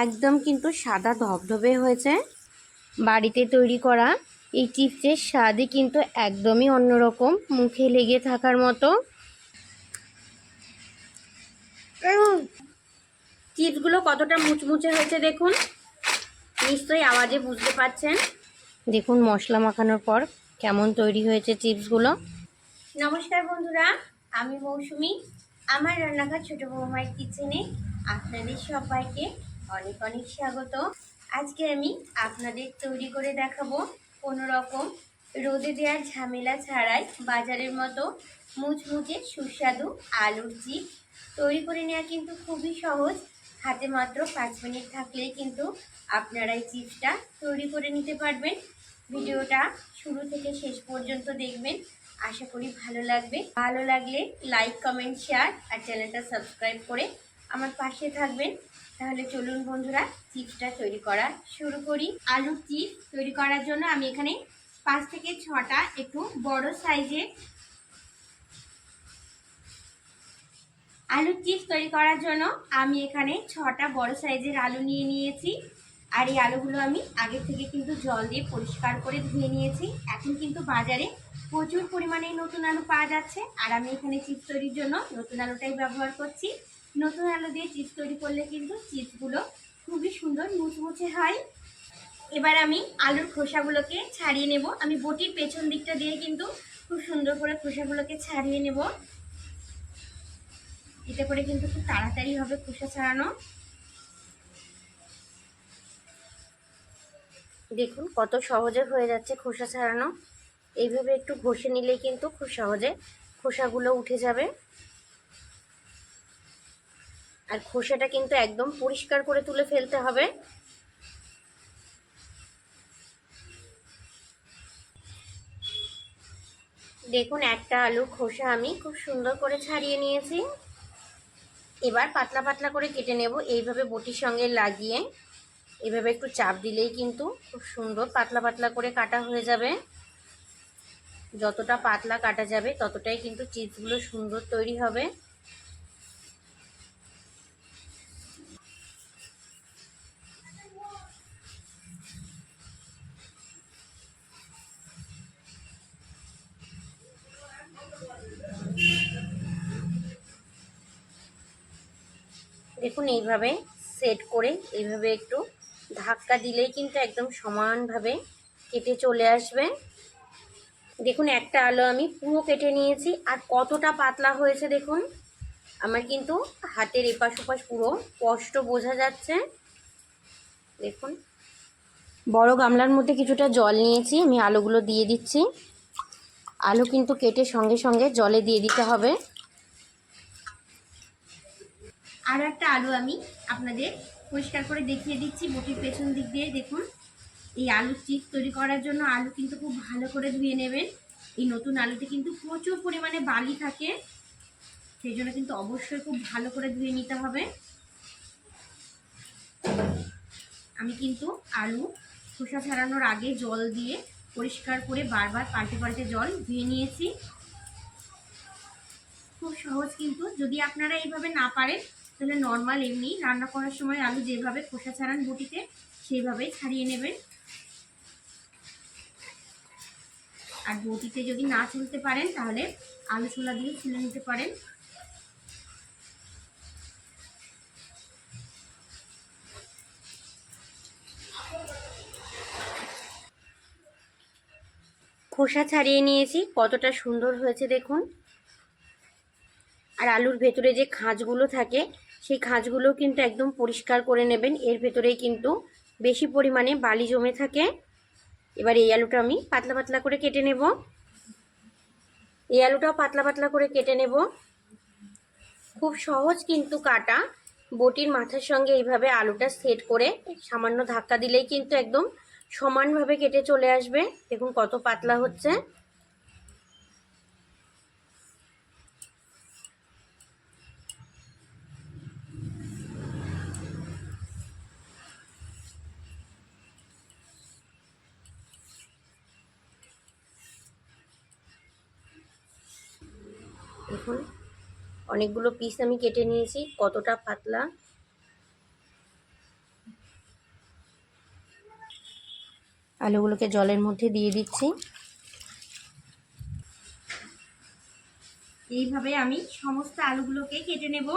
একদম কিন্তু সাদা ধবধবে হয়েছে। বাড়িতে তৈরি করা এই চিপসের স্বাদই কিন্তু একদমই অন্যরকম, মুখে লেগে থাকার মতো। চিপসগুলো কতটা মুচমুচে হয়েছে দেখুন, নিশ্চয়ই আওয়াজে বুঝতে পারছেন। দেখুন মশলা মাখানোর পর কেমন তৈরি হয়েছে চিপসগুলো। নমস্কার বন্ধুরা, আমি মৌসুমি। আমার রান্নাঘর ছোট বৌমায়ের কিচেনে আপনাদের সবাইকে অনেক অনেক স্বাগত। আজকে আমি আপনাদের তৈরি করে দেখাবো কোনো রকম রোদে দেওয়ার ঝামেলা ছাড়াই বাজারের মতো মুচমুচে সুস্বাদু আলুর চিপস। তৈরি করে নেওয়া কিন্তু খুবই সহজ, হাতে মাত্র 5 মিনিট থাকলেই কিন্তু আপনারা এই চিপসটা তৈরি করে নিতে পারবেন। ভিডিওটা শুরু থেকে শেষ পর্যন্ত দেখবেন, আশা করি ভালো লাগবে। ভালো লাগলে লাইক, কমেন্ট, শেয়ার আর চ্যানেলটা সাবস্ক্রাইব করে আমার পাশে থাকবেন। তাহলে চলুন বন্ধুরা, চিপসটা তৈরি করা শুরু করি। আলুর চিপস তৈরি করার জন্য আমি এখানে 5 থেকে 6টা একটু বড় সাইজের আলুর চিপস তৈরি করার জন্য আমি এখানে 6টা বড় সাইজের আলু নিয়ে নিয়েছি। আর এই আলুগুলো আমি আগে থেকে কিন্তু জল দিয়ে পরিষ্কার করে ধুয়ে নিয়েছি। এখন কিন্তু বাজারে প্রচুর পরিমাণে নতুন আলু পাওয়া যাচ্ছে, আর আমি এখানে চিপস তৈরির জন্য নতুন আলুটাই ব্যবহার করছি। নতুন আলু দিয়ে চিপস তৈরি করলে কিন্তু চিপসগুলো খুবই সুন্দর মুচমুচে হয়। এবার আমি আলুর খোসাগুলোকে ছাড়িয়ে নেব। আমি বটির পেছন দিকটা দিয়ে কিন্তু খুব সুন্দর করে খোসাগুলোকে ছাড়িয়ে নেব। এতে করে কিন্তু খুব তাড়াতাড়ি হবে খোসা ছাড়ানো। দেখুন কত সহজে হয়ে যাচ্ছে খোসা ছাড়ানো। এইভাবে একটু ঘষে নিলেই কিন্তু খুব সহজে খোসাগুলো উঠে যাবে। আর খোসাটা কিন্তু একদম পরিষ্কার করে তুলে ফেলতে হবে। দেখুন একটা আলুর খোসা আমি খুব সুন্দর করে ছাড়িয়ে নিয়েছি। এবার পাতলা পাতলা করে কেটে নেব। এইভাবে বটির সঙ্গে লাগিয়ে এইভাবে একটু চাপ দিলেই কিন্তু খুব সুন্দর পাতলা পাতলা করে কাটা হয়ে যাবে। যতটা পাতলা কাটা যাবে ততটাই কিন্তু চিপসগুলো সুন্দর তৈরি হবে। দেখুন এইভাবে সেট করে এইভাবে একটু ধাক্কা দিলেই কিন্তু একদম সমানভাবে কেটে চলে আসবে। দেখুন একটা আলু আমি পুরো কেটে নিয়েছি, আর কতটা পাতলা হয়েছে দেখুন। আমার কিন্তু হাতের এপাশ ওপাশ পুরো স্পষ্ট বোঝা যাচ্ছে। দেখুন বড় গামলার মধ্যে কিছুটা জল নিয়েছি, আমি আলুগুলো দিয়ে দিচ্ছি। আলু কিন্তু কেটে সঙ্গে সঙ্গে জলে দিয়ে দিতে হবে। আর একটা আলু আমি আপনাদের পরিষ্কার করে দেখিয়ে দিচ্ছি বটির পেছন দিক দিয়ে। দেখুন এই আলুর চিপস তৈরি করার জন্য আলু কিন্তু খুব ভালো করে ধুয়ে নেবেন। এই নতুন আলুতে কিন্তু প্রচুর পরিমাণে বালি থাকে, সেই জন্য কিন্তু অবশ্যই খুব ভালো করে ধুয়ে নিতে হবে। আমি কিন্তু আলু খোসা ছাড়ানোর আগে জল দিয়ে পরিষ্কার করে বারবার পাল্টে পাল্টে জল ধুয়ে নিয়েছি। খুব সহজ, কিন্তু যদি আপনারা এইভাবে না পারেন তাহলে নর্মাল এমনি রান্না করার সময় আলু যেভাবে খোসা ছাড়ান বটিতে সেইভাবেই ছাড়িয়ে নেবেন। আর বটিতে যদি না ছুলতে পারেন তাহলে আলু ছোলা দিয়ে ছুলে নিতে পারেন। খোসা ছাড়িয়ে নিয়েছি, কতটা সুন্দর হয়েছে দেখুন। আর আলুর ভেতরে যে খাঁজগুলো থাকে সেই খাঁজগুলো কিন্তু একদম পরিষ্কার করে নেবেন, এর ভেতরেই কিন্তু বেশি পরিমাণে বালি জমে থাকে। এবার এই আলুটা আমি পাতলা পাতলা করে কেটে নেব। এই আলুটাও পাতলা পাতলা করে কেটে নেব। খুব সহজ কিন্তু কাটা। বটির মাথার সঙ্গে এইভাবে আলুটা সেট করে সামান্য ধাক্কা দিলেই কিন্তু একদম সমানভাবে কেটে চলে আসবে। দেখুন কত পাতলা হচ্ছে। দেখুন অনেকগুলো পিস আমি কেটে নিয়েছি, কতটা পাতলা। আলুগুলোকে জলের মধ্যে দিয়ে দিচ্ছি। এইভাবে আমি সমস্ত আলুগুলোকে কেটে নেব।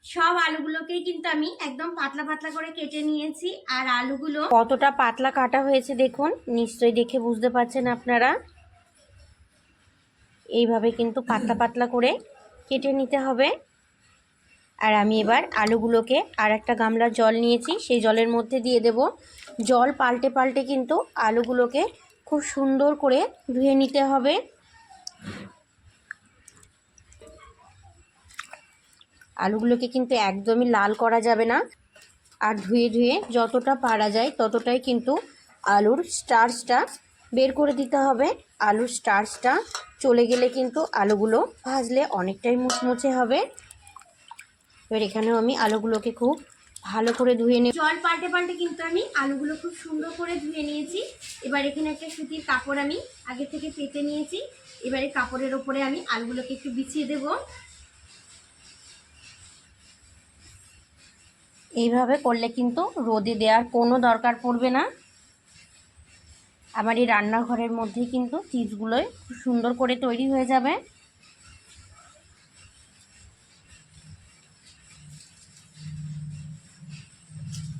সব আলুগুলোকেই কিন্তু আমি একদম পাতলা পাতলা করে কেটে নিয়েছি। আর আলুগুলো কতটা পাতলা কাটা হয়েছে দেখুন, নিশ্চয়ই দেখে বুঝতে পারছেন আপনারা। এইভাবে কিন্তু পাতলা পাতলা করে কেটে নিতে হবে। আর আমি এবার আলুগুলোকে আর একটা গামলার জল নিয়েছি, সেই জলের মধ্যে দিয়ে দেব। জল পাল্টে পাল্টে কিন্তু আলুগুলোকে খুব সুন্দর করে ধুয়ে নিতে হবে। আলুগুলোকে কিন্তু একদমই লাল করা যাবে না। আর ধুয়ে ধুয়ে যতটা পারা যায় ততটাই কিন্তু আলুর স্টার্চটা বের করে দিতে হবে। আলুর স্টার্চটা চলে গেলে কিন্তু আলুগুলো ভাজলে অনেকটাই মুচমুচে হবে। এবার এখানেও আমি আলুগুলোকে খুব ভালো করে ধুয়ে নিই। জল পাল্টে পাল্টে কিন্তু আমি আলুগুলো খুব সুন্দর করে ধুয়ে নিয়েছি। এবার এখানে একটা সুতির কাপড় আমি আগে থেকে পেতে নিয়েছি। এবারে কাপড়ের ওপরে আমি আলুগুলোকে একটু বিছিয়ে দেব। এইভাবে করলে কিন্তু রোদে দেওয়ার কোনো দরকার পড়বে না। আমার এই রান্নাঘরের মধ্যেই কিন্তু চিজগুলোই খুব সুন্দর করে তৈরি হয়ে যাবে।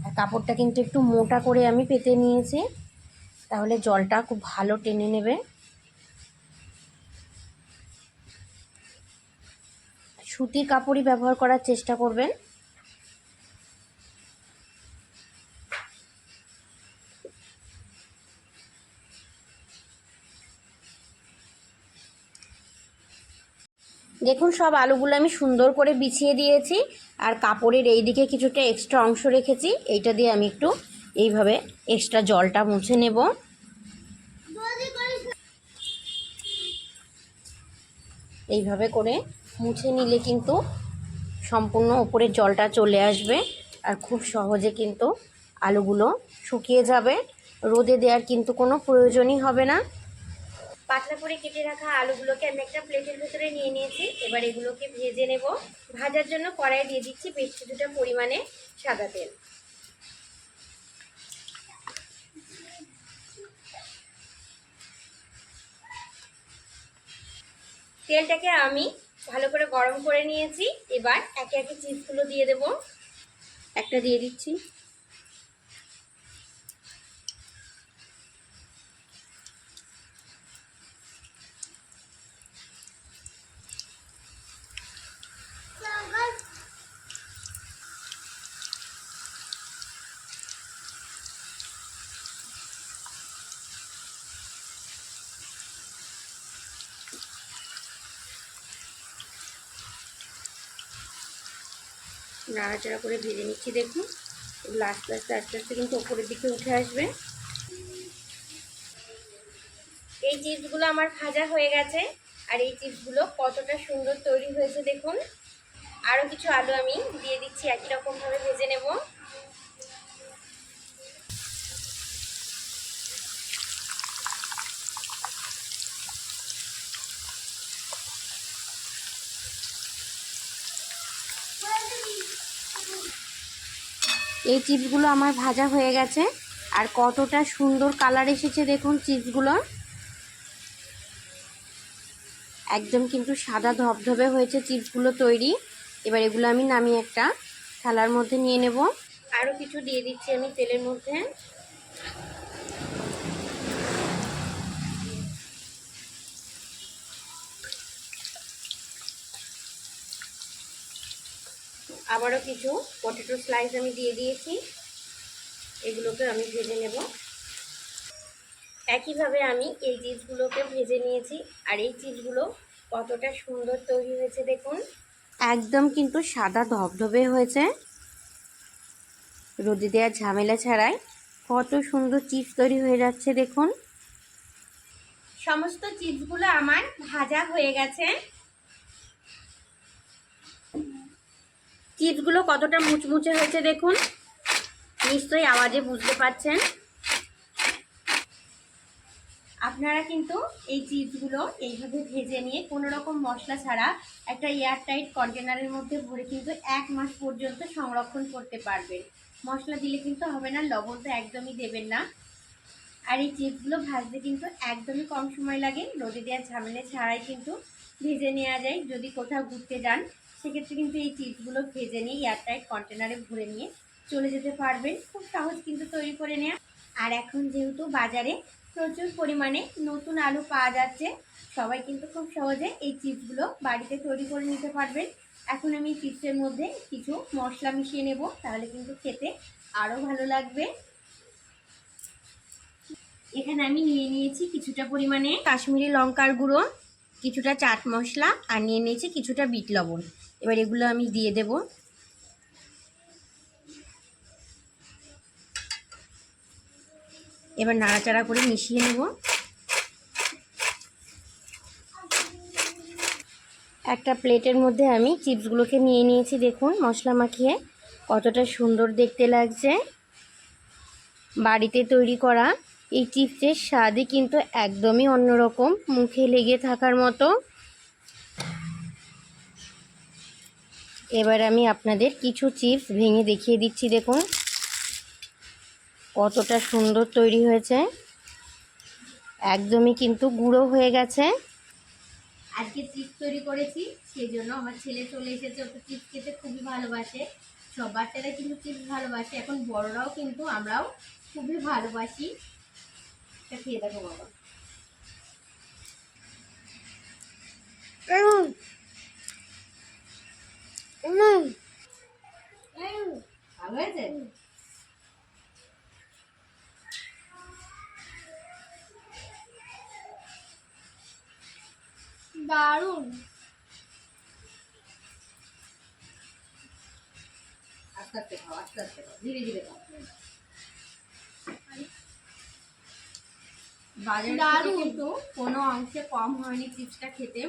আর কাপড়টা কিন্তু একটু মোটা করে আমি পেতে নিয়েছি, তাহলে জলটা খুব ভালো টেনে নেবে। সুতির কাপড়ই ব্যবহার করার চেষ্টা করবেন। দেখুন সব আলুগুলো আমি সুন্দর করে বিছিয়ে দিয়েছি। আর কাপড়ের এই দিকে কিছুটা এক্সট্রা অংশ রেখেছি, এইটা দিয়ে আমি একটু এইভাবে এক্সট্রা জলটা মুছে নেব। এইভাবে করে মুছে নিলে কিন্তু সম্পূর্ণ উপরের জলটা চলে আসবে আর খুব সহজে কিন্তু আলুগুলো শুকিয়ে যাবে। রোদে দেওয়ার কিন্তু কোনো প্রয়োজনই হবে না। পাতলা করে কেটে রাখা আলুগুলোকে আমি একটা প্লেটের ভেতরে নিয়ে নিয়েছি। এবার এগুলোকে ভেজে নেব। ভাজার জন্য কড়াই দিয়ে দিচ্ছি বেশ কিছুটা পরিমাণে সাদা তেল। তেলটাকে আমি ভালো করে গরম করে নিয়েছি। এবার একে একে চিজগুলো দিয়ে দেব। একটা দিয়ে দিচ্ছি, নাড়াচাড়া করে ভেজে নিচ্ছি। দেখুন আস্তে আস্তে আস্তে আস্তে কিন্তু ওপরের দিকে উঠে আসবে। এই চিপসগুলো আমার ভাজা হয়ে গেছে। আর এই চিপসগুলো কতটা সুন্দর তৈরি হয়েছে দেখুন। আরও কিছু আলু আমি দিয়ে দিচ্ছি, একই রকমভাবে ভেজে নেব। এই চিপসগুলো আমার ভাজা হয়ে গেছে। আর কতটা সুন্দর কালার এসেছে দেখুন চিপসগুলো। একদম কিন্তু সাদা ধবধবে হয়েছে চিপসগুলো তৈরি। এবার এগুলো আমি নামিয়ে একটা থালার মধ্যে নিয়ে নেব। আরও কিছু দিয়ে দিচ্ছি আমি তেলের মধ্যে। আবারও কিছু পটেটো স্লাইস আমি দিয়ে দিয়েছি, এগুলোকে আমি ভেজে নেব। একইভাবে আমি এই চিজগুলোকে ভেজে নিয়েছি। আর এই চিজগুলো কতটা সুন্দর তৈরি হয়েছে দেখুন। একদম কিন্তু সাদা ধবধবে হয়েছে, রোদে দেওয়ার ঝামেলা ছাড়াই কত সুন্দর চিপস তৈরি হয়ে যাচ্ছে দেখুন। সমস্ত চিপসগুলো আমার ভাজা হয়ে গেছে। চিপসগুলো কতটা মুচমুচে হয়েছে দেখুন, নিশ্চয়ই আওয়াজে বুঝতে পারছেন। আপনারা কিন্তু এই চিপসগুলো এইভাবে ভেজে নিয়ে কোনো রকম মশলা ছাড়া একটা এয়ারটাইট কন্টেনারের মধ্যে ভরে কিন্তু 1 মাস পর্যন্ত সংরক্ষণ করতে পারবেন। মশলা দিলে কিন্তু হবে না, লবণ তো একদমই দেবেন না। আর এই চিপসগুলো ভাজতে কিন্তু একদমই কম সময় লাগে, রোদে দেওয়ার ঝামেলা ছাড়াই কিন্তু ভেজে নেওয়া যায়। যদি কোথাও ঘুরতে যান সেক্ষেত্রে কিন্তু এই চিপসগুলো ভেজে নিয়ে এয়ারটাইট কন্টেনারে ভরে নিয়ে চলে যেতে পারবেন। খুব সহজ কিন্তু তৈরি করে নেওয়া। আর এখন যেহেতু বাজারে প্রচুর পরিমাণে নতুন আলু পাওয়া যাচ্ছে, সবাই কিন্তু খুব সহজে এই চিপসগুলো বাড়িতে তৈরি করে নিতে পারবেন। এখন আমি চিপসের মধ্যে কিছু মশলা মিশিয়ে নেব, তাহলে কিন্তু খেতে আরও ভালো লাগবে। এখানে আমি নিয়ে নিয়েছি কিছুটা পরিমাণে কাশ্মীরি লঙ্কার গুঁড়ো, কিছুটা চাট মশলা, আর নিয়ে নিয়েছি কিছুটা বিট লবণ। এবার এগুলো আমি দিয়ে দেব। এবার নাড়াচাড়া করে মিশিয়ে নেব। একটা প্লেটের মধ্যে আমি চিপসগুলোকে নিয়ে নিয়েছি, দেখুন মশলা মাখিয়ে কতটা সুন্দর দেখতে লাগছে। বাড়িতে তৈরি করা এই চিপসের স্বাদই কিন্তু একদমই অন্যরকম, মুখে লেগে থাকার মতো। এবার আমি আপনাদের কিছু চিপস ভেঙে দেখিয়ে দিচ্ছি, দেখুন কতটা সুন্দর তৈরি হয়েছে, একদমই কিন্তু গুঁড়ো হয়ে গেছে। আজকে চিপস তৈরি করেছি, সেই জন্য আমার ছেলে চলে এসেছে, ওকে চিপস খেতে খুবই ভালোবাসে। সব বাচ্চারা কিন্তু চিপস ভালোবাসে, এখন বড়রাও কিন্তু আমরাও খুবই ভালোবাসি। এটা খেয়ে দেখো বাবা। ভালো হয়েছে? দারুণ। আস্তে আস্তে খাও, আস্তে আস্তে খাও, ধীরে ধীরে খাও। বাজারে কিন্তু কোনো অংশে কম হয়নি চিপসটা খেতে,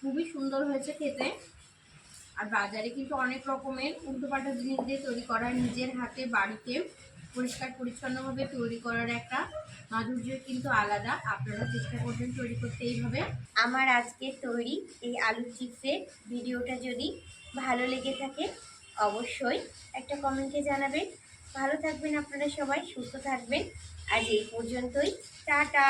খুবই সুন্দর হয়েছে খেতে। আর বাজারে কিন্তু অনেক রকমের উল্টোপাল্টা জিনিস দিয়ে তৈরি করা, নিজের হাতে বাড়িতে পরিষ্কার পরিচ্ছন্নভাবে তৈরি করার একটা মাধুর্য কিন্তু আলাদা। আপনারা চেষ্টা করবেন তৈরি করতে এইভাবে। আমার আজকের তৈরি এই আলু চিপসের ভিডিওটা যদি ভালো লেগে থাকে অবশ্যই একটা কমেন্টে জানাবেন। ভালো থাকবেন আপনারা সবাই, সুস্থ থাকবেন। আজ এই পর্যন্তই, টাটা।